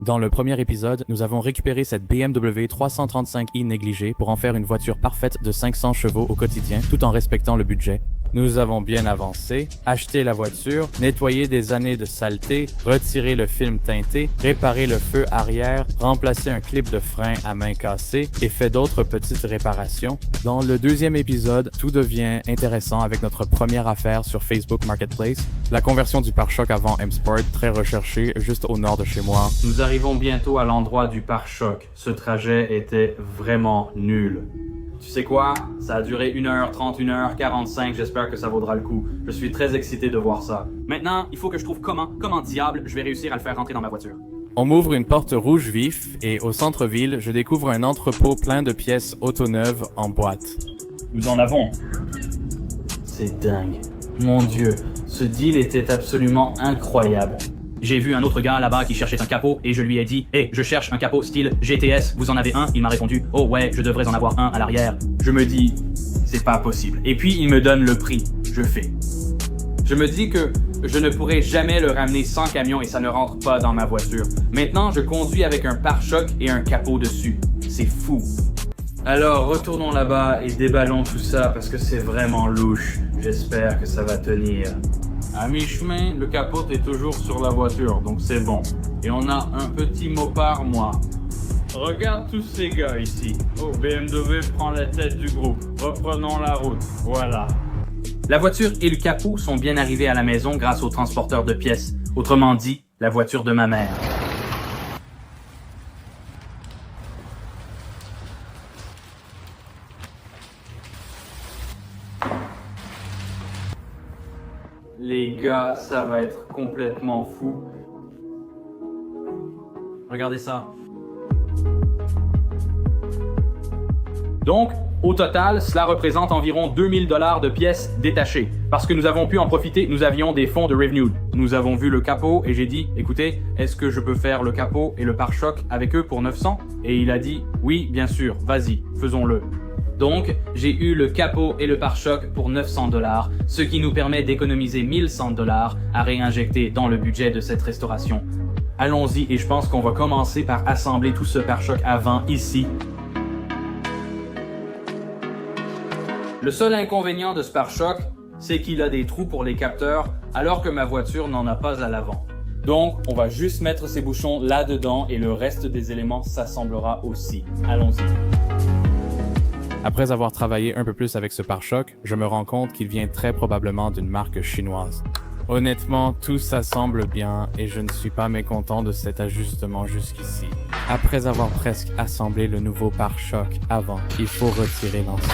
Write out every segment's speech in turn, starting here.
Dans le premier épisode, nous avons récupéré cette BMW 335i négligée pour en faire une voiture parfaite de 500 chevaux au quotidien, tout en respectant le budget. Nous avons bien avancé, acheté la voiture, nettoyé des années de saleté, retiré le film teinté, réparé le feu arrière, remplacé un clip de frein à main cassée et fait d'autres petites réparations. Dans le deuxième épisode, tout devient intéressant avec notre première affaire sur Facebook Marketplace, la conversion du pare-choc avant M-Sport, très recherché, juste au nord de chez moi. Nous arrivons bientôt à l'endroit du pare-choc. Ce trajet était vraiment nul. Tu sais quoi? Ça a duré 1h30, 1h45, j'espère que ça vaudra le coup. Je suis très excité de voir ça. Maintenant, il faut que je trouve comment diable je vais réussir à le faire rentrer dans ma voiture. On m'ouvre une porte rouge vif et au centre-ville, je découvre un entrepôt plein de pièces auto-neuves en boîte. Nous en avons. C'est dingue. Mon Dieu, ce deal était absolument incroyable. J'ai vu un autre gars là-bas qui cherchait un capot et je lui ai dit « Hey, je cherche un capot style GTS, vous en avez un ?» Il m'a répondu « Oh ouais, je devrais en avoir un à l'arrière. » Je me dis « C'est pas possible. » Et puis il me donne le prix. Je fais. Je me dis que je ne pourrai jamais le ramener sans camion et ça ne rentre pas dans ma voiture. Maintenant, je conduis avec un pare-choc et un capot dessus. C'est fou. Alors, retournons là-bas et déballons tout ça parce que c'est vraiment louche. J'espère que ça va tenir. À mi-chemin, le capot est toujours sur la voiture, donc c'est bon. Et on a un petit mopard, moi. Regarde tous ces gars ici. Oh, BMW prend la tête du groupe. Reprenons la route. Voilà. La voiture et le capot sont bien arrivés à la maison grâce au transporteur de pièces. Autrement dit, la voiture de ma mère. Les gars, ça va être complètement fou. Regardez ça. Donc, au total, cela représente environ 2000 $ de pièces détachées. Parce que nous avons pu en profiter, nous avions des fonds de revenue. Nous avons vu le capot et j'ai dit, écoutez, est-ce que je peux faire le capot et le pare-choc avec eux pour 900? Et il a dit, oui, bien sûr, vas-y, faisons-le. Donc, j'ai eu le capot et le pare-choc pour 900 $, ce qui nous permet d'économiser 1100 $ à réinjecter dans le budget de cette restauration. Allons-y et je pense qu'on va commencer par assembler tout ce pare-choc avant ici. Le seul inconvénient de ce pare-choc, c'est qu'il a des trous pour les capteurs, alors que ma voiture n'en a pas à l'avant. Donc, on va juste mettre ces bouchons là-dedans et le reste des éléments s'assemblera aussi. Allons-y. Après avoir travaillé un peu plus avec ce pare-choc, je me rends compte qu'il vient très probablement d'une marque chinoise. Honnêtement, tout s'assemble bien et je ne suis pas mécontent de cet ajustement jusqu'ici. Après avoir presque assemblé le nouveau pare-choc avant, il faut retirer l'ancien.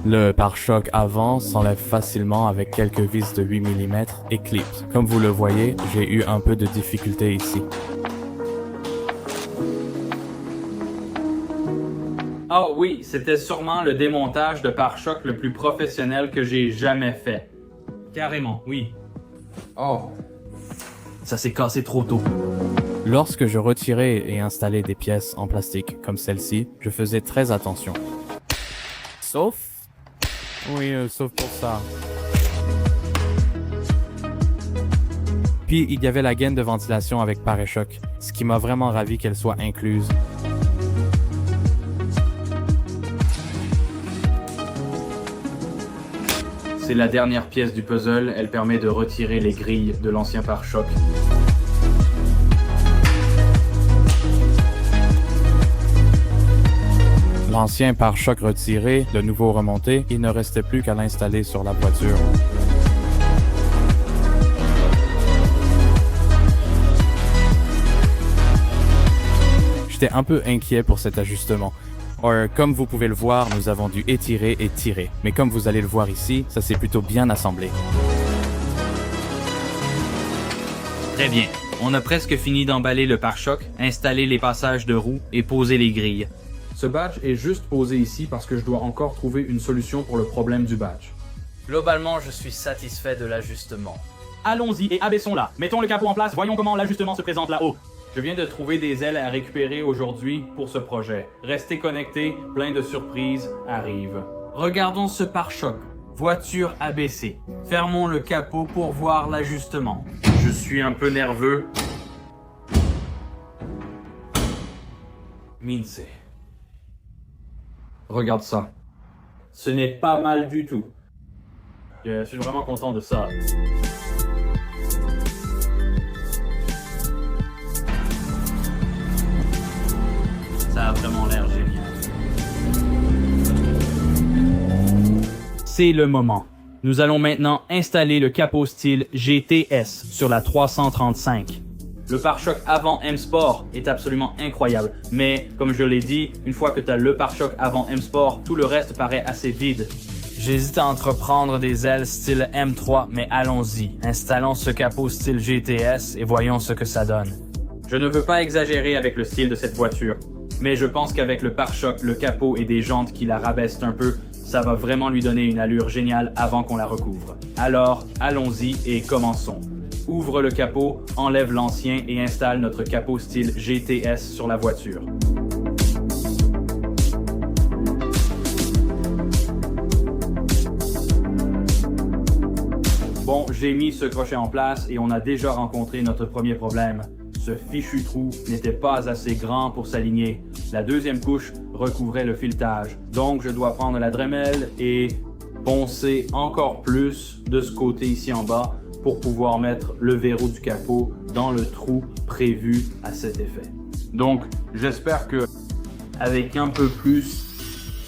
Le pare-choc avant s'enlève facilement avec quelques vis de 8 mm et clips. Comme vous le voyez, j'ai eu un peu de difficulté ici. Oh oui, c'était sûrement le démontage de pare-choc le plus professionnel que j'ai jamais fait. Carrément, oui. Oh, ça s'est cassé trop tôt. Lorsque je retirais et installais des pièces en plastique comme celle-ci, je faisais très attention. Sauf pour ça. Puis il y avait la gaine de ventilation avec pare-choc, ce qui m'a vraiment ravi qu'elle soit incluse. C'est la dernière pièce du puzzle, elle permet de retirer les grilles de l'ancien pare-choc. L'ancien pare-choc retiré, le nouveau remonté, il ne restait plus qu'à l'installer sur la voiture. J'étais un peu inquiet pour cet ajustement. Or, comme vous pouvez le voir, nous avons dû étirer et tirer. Mais comme vous allez le voir ici, ça s'est plutôt bien assemblé. Très bien. On a presque fini d'emballer le pare-choc, installer les passages de roues et poser les grilles. Ce badge est juste posé ici parce que je dois encore trouver une solution pour le problème du badge. Globalement, je suis satisfait de l'ajustement. Allons-y et abaissons-la. Mettons le capot en place, voyons comment l'ajustement se présente là-haut. Je viens de trouver des ailes à récupérer aujourd'hui pour ce projet. Restez connectés, plein de surprises arrivent. Regardons ce pare-choc. Voiture abaissée. Fermons le capot pour voir l'ajustement. Je suis un peu nerveux. Mince. Regarde ça. Ce n'est pas mal du tout. Je suis vraiment content de ça. Ça a vraiment l'air génial. C'est le moment. Nous allons maintenant installer le capot style GTS sur la 335. Le pare-choc avant M-Sport est absolument incroyable, mais comme je l'ai dit, une fois que tu as le pare-choc avant M-Sport, tout le reste paraît assez vide. J'hésite à entreprendre des ailes style M3, mais allons-y. Installons ce capot style GTS et voyons ce que ça donne. Je ne veux pas exagérer avec le style de cette voiture, mais je pense qu'avec le pare-choc, le capot et des jantes qui la rabaissent un peu, ça va vraiment lui donner une allure géniale avant qu'on la recouvre. Alors, allons-y et commençons. Ouvre le capot, enlève l'ancien et installe notre capot style GTS sur la voiture. Bon, j'ai mis ce crochet en place et on a déjà rencontré notre premier problème. Ce fichu trou n'était pas assez grand pour s'aligner. La deuxième couche recouvrait le filetage. Donc je dois prendre la Dremel et poncer encore plus de ce côté ici en bas pour pouvoir mettre le verrou du capot dans le trou prévu à cet effet. Donc j'espère que avec un peu plus,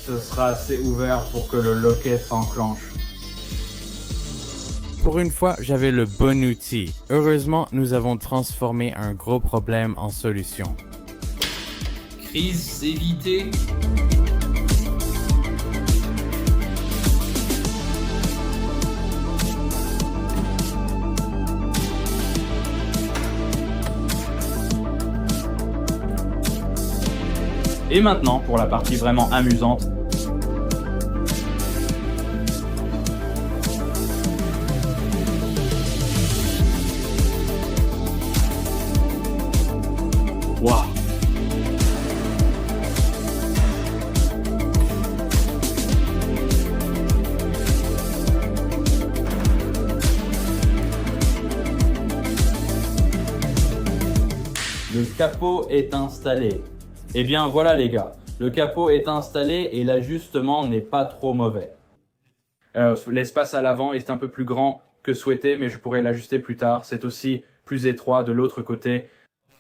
ce sera assez ouvert pour que le loquet s'enclenche. Pour une fois, j'avais le bon outil. Heureusement, nous avons transformé un gros problème en solution. Crise évitée. Et maintenant, pour la partie vraiment amusante. Waouh! Le capot est installé. Eh bien voilà les gars, le capot est installé et l'ajustement n'est pas trop mauvais. L'espace à l'avant est un peu plus grand que souhaité, mais je pourrais l'ajuster plus tard. C'est aussi plus étroit de l'autre côté.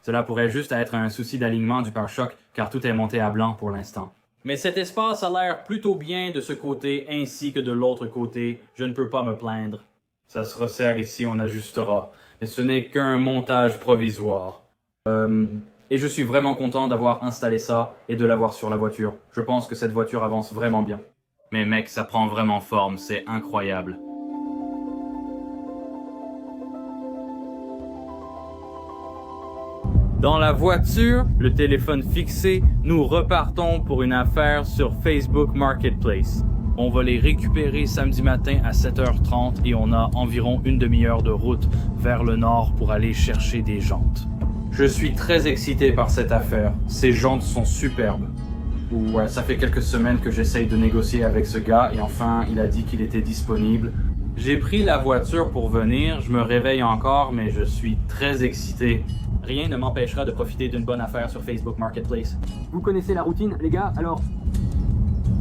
Cela pourrait juste être un souci d'alignement du pare-choc car tout est monté à blanc pour l'instant. Mais cet espace a l'air plutôt bien de ce côté ainsi que de l'autre côté. Je ne peux pas me plaindre. Ça se resserre ici, on ajustera. Mais ce n'est qu'un montage provisoire. Et je suis vraiment content d'avoir installé ça et de l'avoir sur la voiture. Je pense que cette voiture avance vraiment bien. Mais mec, ça prend vraiment forme, c'est incroyable. Dans la voiture, le téléphone fixé, nous repartons pour une affaire sur Facebook Marketplace. On va les récupérer samedi matin à 7h30 et on a environ une demi-heure de route vers le nord pour aller chercher des jantes. Je suis très excité par cette affaire. Ces jantes sont superbes. Ouais, ça fait quelques semaines que j'essaye de négocier avec ce gars et enfin, il a dit qu'il était disponible. J'ai pris la voiture pour venir, je me réveille encore, mais je suis très excité. Rien ne m'empêchera de profiter d'une bonne affaire sur Facebook Marketplace. Vous connaissez la routine, les gars, alors...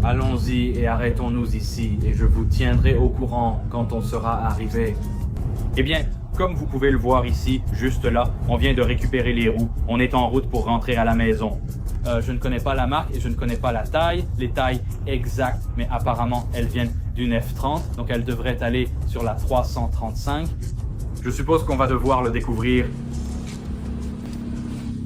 Allons-y et arrêtons-nous ici et je vous tiendrai au courant quand on sera arrivé. Eh bien, comme vous pouvez le voir ici, juste là, on vient de récupérer les roues. On est en route pour rentrer à la maison. Je ne connais pas la marque et je ne connais pas la taille, les tailles exactes, mais apparemment elles viennent d'une F30, donc elles devraient aller sur la 335. Je suppose qu'on va devoir le découvrir.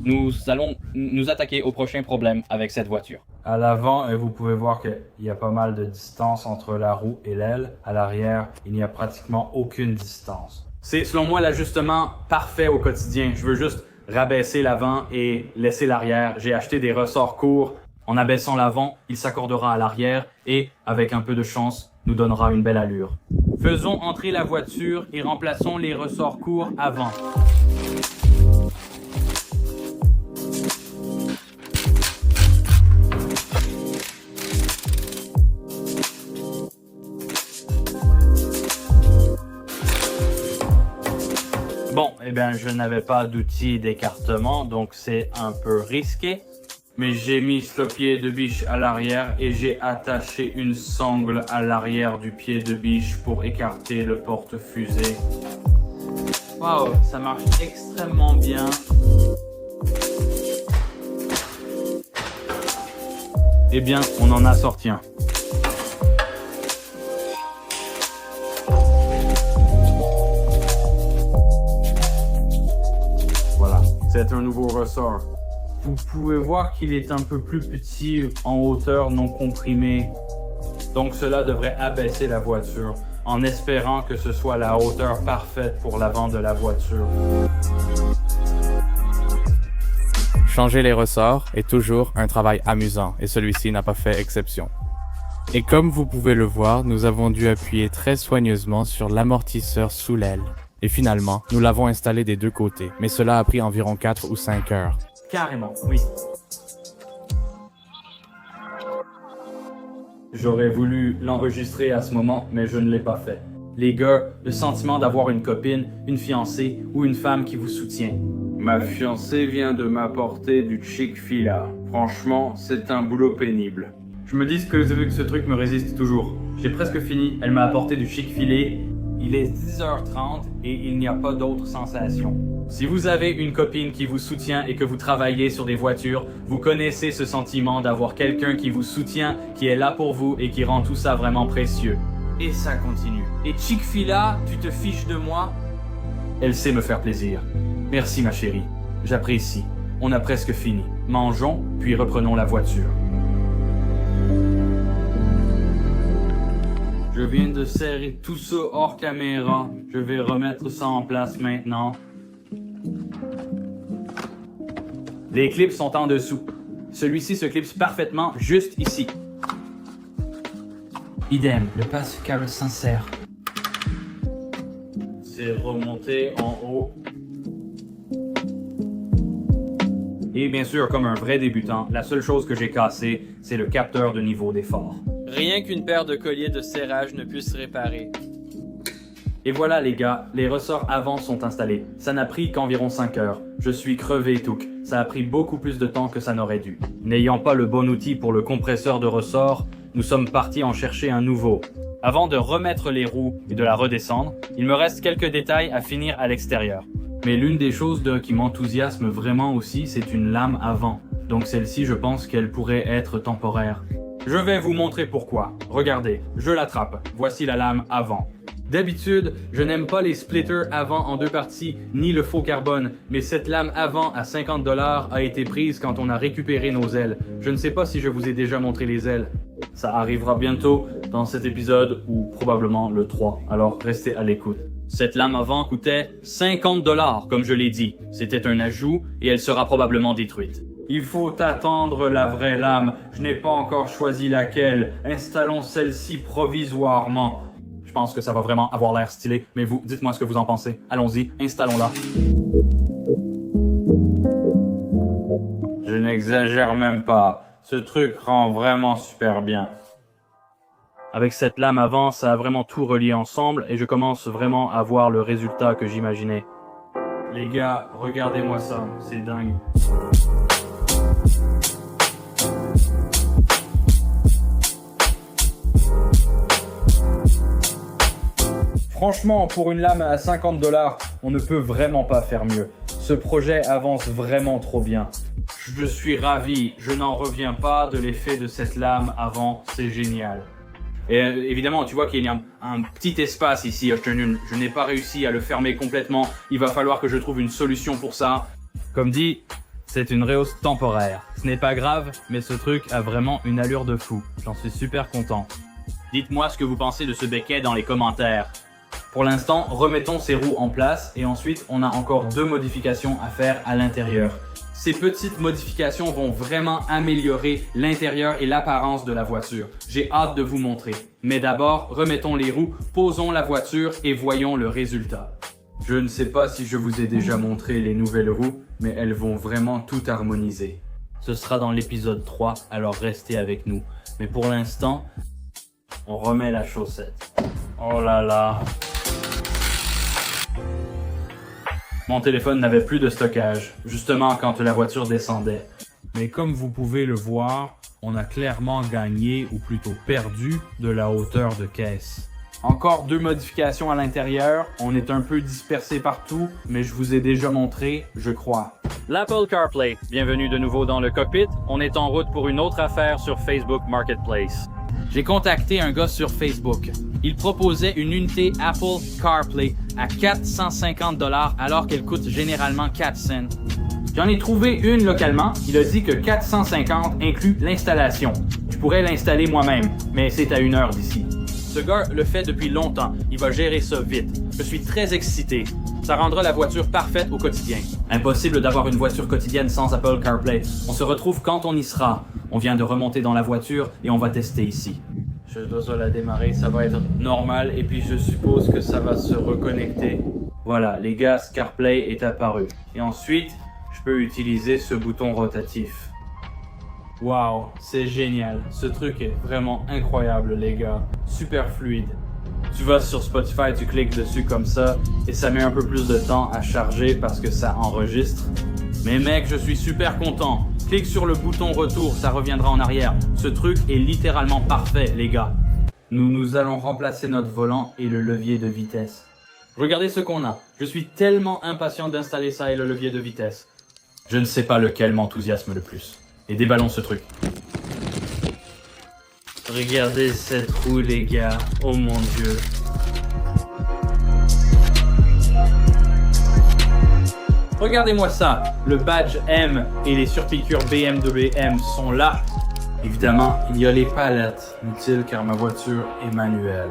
Nous allons nous attaquer au prochain problème avec cette voiture. À l'avant, vous pouvez voir qu'il y a pas mal de distance entre la roue et l'aile. À l'arrière, il n'y a pratiquement aucune distance. C'est selon moi l'ajustement parfait au quotidien. Je veux juste rabaisser l'avant et laisser l'arrière. J'ai acheté des ressorts courts. En abaissant l'avant, il s'accordera à l'arrière et, avec un peu de chance, nous donnera une belle allure. Faisons entrer la voiture et remplaçons les ressorts courts avant. Bon, eh bien, je n'avais pas d'outil d'écartement, donc c'est un peu risqué. Mais j'ai mis ce pied de biche à l'arrière et j'ai attaché une sangle à l'arrière du pied de biche pour écarter le porte-fusée. Waouh, ça marche extrêmement bien. Eh bien, on en a sorti un. Voilà, c'est un nouveau ressort. Vous pouvez voir qu'il est un peu plus petit en hauteur non comprimée. Donc cela devrait abaisser la voiture, en espérant que ce soit la hauteur parfaite pour l'avant de la voiture. Changer les ressorts est toujours un travail amusant et celui-ci n'a pas fait exception. Et comme vous pouvez le voir, nous avons dû appuyer très soigneusement sur l'amortisseur sous l'aile. Et finalement, nous l'avons installé des deux côtés, mais cela a pris environ 4 ou 5 heures. Carrément, oui. J'aurais voulu l'enregistrer à ce moment, mais je ne l'ai pas fait. Les gars, le sentiment d'avoir une copine, une fiancée ou une femme qui vous soutient. Ma fiancée vient de m'apporter du Chick-fil-A. Franchement, c'est un boulot pénible. Je me dis que ce truc me résiste toujours. J'ai presque fini, elle m'a apporté du Chick-fil-A. Il est 10h30 et il n'y a pas d'autre sensation. Si vous avez une copine qui vous soutient et que vous travaillez sur des voitures, vous connaissez ce sentiment d'avoir quelqu'un qui vous soutient, qui est là pour vous et qui rend tout ça vraiment précieux. Et ça continue. Et Chick-fil-A, tu te fiches de moi? Elle sait me faire plaisir. Merci ma chérie, j'apprécie. On a presque fini. Mangeons, puis reprenons la voiture. Je viens de serrer tout ça hors caméra. Je vais remettre ça en place maintenant. Les clips sont en dessous. Celui-ci se clipse parfaitement juste ici. Idem, le passe-câble s'insère. C'est remonté en haut. Et bien sûr, comme un vrai débutant, la seule chose que j'ai cassée, c'est le capteur de niveau d'effort. Rien qu'une paire de colliers de serrage ne puisse réparer. Et voilà les gars, les ressorts avant sont installés. Ça n'a pris qu'environ 5 heures. Je suis crevé touc. Ça a pris beaucoup plus de temps que ça n'aurait dû. N'ayant pas le bon outil pour le compresseur de ressort, nous sommes partis en chercher un nouveau. Avant de remettre les roues et de la redescendre, il me reste quelques détails à finir à l'extérieur. Mais l'une des choses qui m'enthousiasme vraiment aussi, c'est une lame avant. Donc celle-ci, je pense qu'elle pourrait être temporaire. Je vais vous montrer pourquoi. Regardez, je l'attrape. Voici la lame avant. D'habitude, je n'aime pas les splitters avant en deux parties, ni le faux carbone, mais cette lame avant à 50$ a été prise quand on a récupéré nos ailes. Je ne sais pas si je vous ai déjà montré les ailes. Ça arrivera bientôt dans cet épisode ou probablement le 3, alors restez à l'écoute. Cette lame avant coûtait 50$, comme je l'ai dit. C'était un ajout et elle sera probablement détruite. Il faut attendre la vraie lame. Je n'ai pas encore choisi laquelle. Installons celle-ci provisoirement. Je pense que ça va vraiment avoir l'air stylé, mais vous, dites-moi ce que vous en pensez. Allons-y, installons-la. Je n'exagère même pas. Ce truc rend vraiment super bien. Avec cette lame avant, ça a vraiment tout relié ensemble et je commence vraiment à voir le résultat que j'imaginais. Les gars, regardez-moi ça, c'est dingue. Franchement, pour une lame à 50$, on ne peut vraiment pas faire mieux. Ce projet avance vraiment trop bien. Je suis ravi, je n'en reviens pas de l'effet de cette lame avant, c'est génial. Et évidemment, tu vois qu'il y a un petit espace ici, je n'ai pas réussi à le fermer complètement. Il va falloir que je trouve une solution pour ça. Comme dit, c'est une rehausse temporaire. Ce n'est pas grave, mais ce truc a vraiment une allure de fou. J'en suis super content. Dites-moi ce que vous pensez de ce becquet dans les commentaires. Pour l'instant, remettons ces roues en place et ensuite on a encore 2 modifications à faire à l'intérieur. Ces petites modifications vont vraiment améliorer l'intérieur et l'apparence de la voiture. J'ai hâte de vous montrer. Mais d'abord, remettons les roues, posons la voiture et voyons le résultat. Je ne sais pas si je vous ai déjà montré les nouvelles roues, mais elles vont vraiment tout harmoniser. Ce sera dans l'épisode 3, alors restez avec nous. Mais pour l'instant, on remet la chaussette. Oh là là! Mon téléphone n'avait plus de stockage, justement quand la voiture descendait. Mais comme vous pouvez le voir, on a clairement gagné, ou plutôt perdu, de la hauteur de caisse. Encore 2 modifications à l'intérieur, on est un peu dispersé partout, mais je vous ai déjà montré, je crois. L'Apple CarPlay. Bienvenue de nouveau dans le cockpit. On est en route pour une autre affaire sur Facebook Marketplace. J'ai contacté un gars sur Facebook. Il proposait une unité Apple CarPlay à 450 $ alors qu'elle coûte généralement 4 cents. J'en ai trouvé une localement. Il a dit que 450 inclut l'installation. Je pourrais l'installer moi-même, mais c'est à 1 heure d'ici. Ce gars le fait depuis longtemps. Il va gérer ça vite. Je suis très excité. Ça rendra la voiture parfaite au quotidien. Impossible d'avoir une voiture quotidienne sans Apple CarPlay. On se retrouve quand on y sera. On vient de remonter dans la voiture et on va tester ici. Je dois la démarrer, ça va être normal et puis je suppose que ça va se reconnecter. Voilà, les gars, CarPlay est apparu. Et ensuite, je peux utiliser ce bouton rotatif. Wow, c'est génial. Ce truc est vraiment incroyable, les gars. Super fluide. Tu vas sur Spotify, tu cliques dessus comme ça, et ça met un peu plus de temps à charger parce que ça enregistre. Mais mec, je suis super content. Clique sur le bouton retour, ça reviendra en arrière. Ce truc est littéralement parfait, les gars. Nous allons remplacer notre volant et le levier de vitesse. Regardez ce qu'on a. Je suis tellement impatient d'installer ça et le levier de vitesse. Je ne sais pas lequel m'enthousiasme le plus. Et déballons ce truc. Regardez cette roue, les gars. Oh mon Dieu. Regardez-moi ça. Le badge M et les surpiqûres BMW M sont là. Évidemment, il y a les palettes. Inutile car ma voiture est manuelle.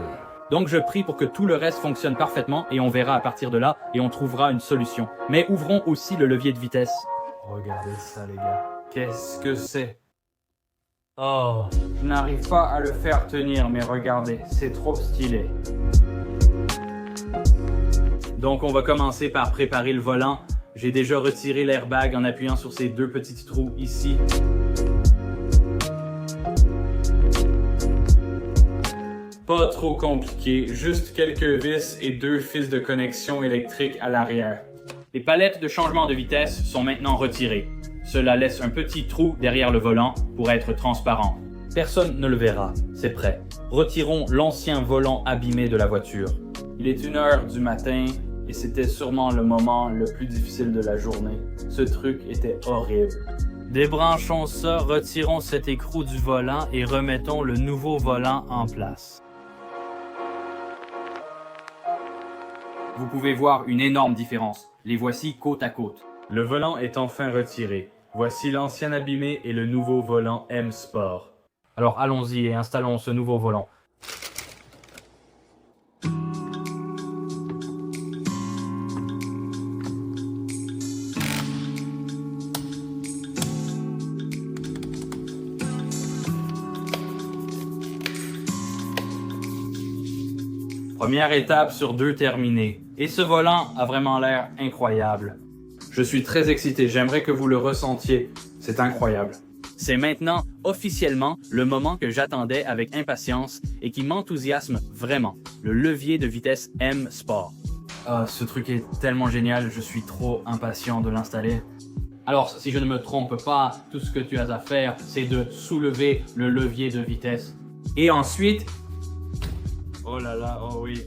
Donc je prie pour que tout le reste fonctionne parfaitement et on verra à partir de là et on trouvera une solution. Mais ouvrons aussi le levier de vitesse. Regardez ça, les gars. Qu'est-ce que c'est? Oh, je n'arrive pas à le faire tenir, mais regardez, c'est trop stylé. Donc on va commencer par préparer le volant. J'ai déjà retiré l'airbag en appuyant sur ces 2 petits trous ici. Pas trop compliqué, juste quelques vis et 2 fils de connexion électrique à l'arrière. Les palettes de changement de vitesse sont maintenant retirées. Cela laisse un petit trou derrière le volant pour être transparent. Personne ne le verra, c'est prêt. Retirons l'ancien volant abîmé de la voiture. Il est 1 heure du matin et c'était sûrement le moment le plus difficile de la journée. Ce truc était horrible. Débranchons ça, retirons cet écrou du volant et remettons le nouveau volant en place. Vous pouvez voir une énorme différence. Les voici côte à côte. Le volant est enfin retiré. Voici l'ancien abîmé et le nouveau volant M Sport. Alors allons-y et installons ce nouveau volant. Première étape sur 2 terminée. Et ce volant a vraiment l'air incroyable. Je suis très excité, j'aimerais que vous le ressentiez. C'est incroyable. C'est maintenant, officiellement, le moment que j'attendais avec impatience et qui m'enthousiasme vraiment. Le levier de vitesse M Sport. Ah, ce truc est tellement génial, je suis trop impatient de l'installer. Alors, si je ne me trompe pas, tout ce que tu as à faire, c'est de soulever le levier de vitesse. Et ensuite... Oh là là, oh oui.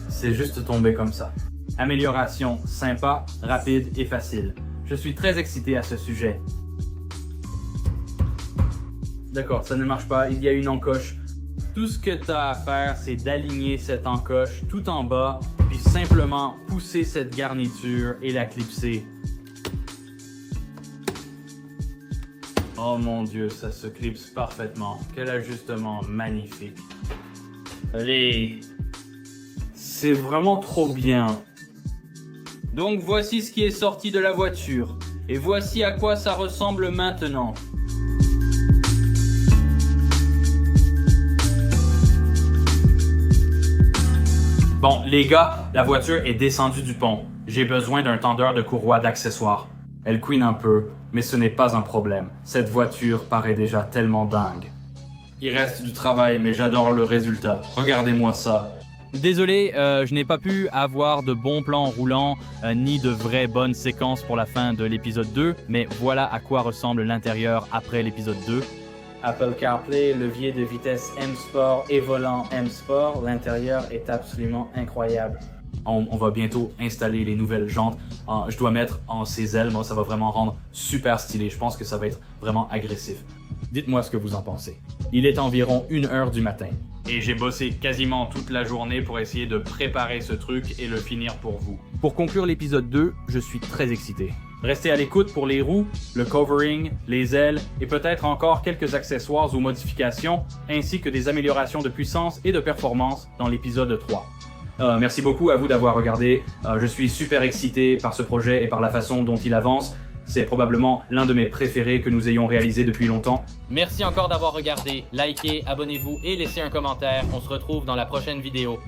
C'est juste tombé comme ça. Amélioration sympa, rapide et facile. Je suis très excité à ce sujet. D'accord, ça ne marche pas, il y a une encoche. Tout ce que tu as à faire, c'est d'aligner cette encoche tout en bas, puis simplement pousser cette garniture et la clipser. Oh mon Dieu, ça se clipse parfaitement. Quel ajustement magnifique. Allez, c'est vraiment trop bien. Donc voici ce qui est sorti de la voiture. Et voici à quoi ça ressemble maintenant. Bon, les gars, la voiture est descendue du pont. J'ai besoin d'un tendeur de courroie d'accessoires. Elle couine un peu, mais ce n'est pas un problème. Cette voiture paraît déjà tellement dingue. Il reste du travail, mais j'adore le résultat. Regardez-moi ça. Désolé, je n'ai pas pu avoir de bons plans roulants ni de vraies bonnes séquences pour la fin de l'épisode 2, mais voilà à quoi ressemble l'intérieur après l'épisode 2. Apple CarPlay, levier de vitesse M Sport et volant M Sport, l'intérieur est absolument incroyable. On va bientôt installer les nouvelles jantes. Je dois mettre en ces ailes, moi ça va vraiment rendre super stylé. Je pense que ça va être vraiment agressif. Dites-moi ce que vous en pensez. Il est environ 1h du matin. Et j'ai bossé quasiment toute la journée pour essayer de préparer ce truc et le finir pour vous. Pour conclure l'épisode 2, je suis très excité. Restez à l'écoute pour les roues, le covering, les ailes et peut-être encore quelques accessoires ou modifications, ainsi que des améliorations de puissance et de performance dans l'épisode 3. Merci beaucoup à vous d'avoir regardé. Je suis super excité par ce projet et par la façon dont il avance. C'est probablement l'un de mes préférés que nous ayons réalisé depuis longtemps. Merci encore d'avoir regardé. Likez, abonnez-vous et laissez un commentaire. On se retrouve dans la prochaine vidéo.